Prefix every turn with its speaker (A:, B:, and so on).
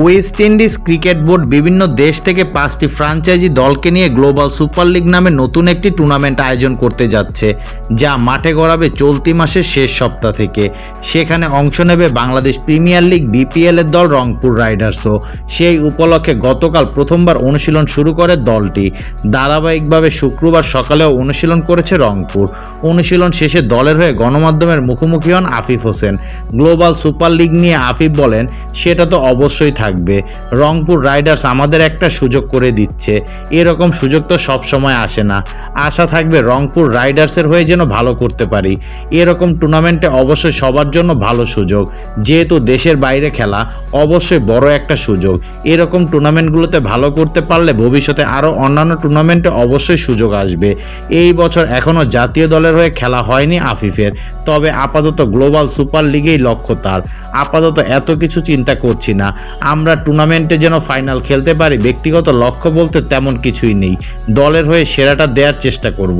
A: West Indies cricket board বিভিন্ন দেশ থেকে 5টি ফ্র্যাঞ্চাইজি দলকে নিয়ে গ্লোবাল সুপার লিগ নামে নতুন একটি টুর্নামেন্ট আয়োজন করতে যাচ্ছে, যা মাঠে গড়াবে চলতি মাসের শেষ সপ্তাহ থেকে। সেখানে অংশ নেবে বাংলাদেশ প্রিমিয়ার লিগ বিপিএল এর দল রংপুর রাইডার্সও। সেই উপলক্ষে গতকাল প্রথমবার অনুশীলন শুরু করে দলটি। ধারাবাহিকভাবে শুক্রবার সকালেও অনুশীলন করেছে রংপুর। অনুশীলন শেষে দলের হয়ে গণমাধ্যমের মুখোমুখি হন Afif Hossain. Global super league নিয়ে আফিফ বলেন, সেটা তো অবশ্যই থাকবে। রংপুর রাইডার্স আমাদের একটা সুযোগ করে দিচ্ছে, এরকম সুযোগ তো সব সময় আসে না। আশা থাকবে রংপুর রাইডার্সের হয়ে যেন ভালো করতে পারি। এরকম টুর্নামেন্টে অবশ্যই সবার জন্য ভালো সুযোগ, যেহেতু দেশের বাইরে খেলা অবশ্যই বড় একটা সুযোগ। এরকম টুর্নামেন্টগুলোতে ভালো করতে পারলে ভবিষ্যতে আরও অন্যান্য টুর্নামেন্টে অবশ্যই সুযোগ আসবে। এই বছর এখনও জাতীয় দলের হয়ে খেলা হয়নি আফিফের, তবে আপাতত গ্লোবাল সুপার লিগেই লক্ষ্য তার। আপাতত এত কিছু চিন্তা করছি না, আমরা টুর্নামেন্টে যেন ফাইনাল খেলতে পারি, ব্যক্তিগত লক্ষ্য বলতে তেমন কিছুই নেই। দলের হয়ে সেরাটা দেওয়ার চেষ্টা করব।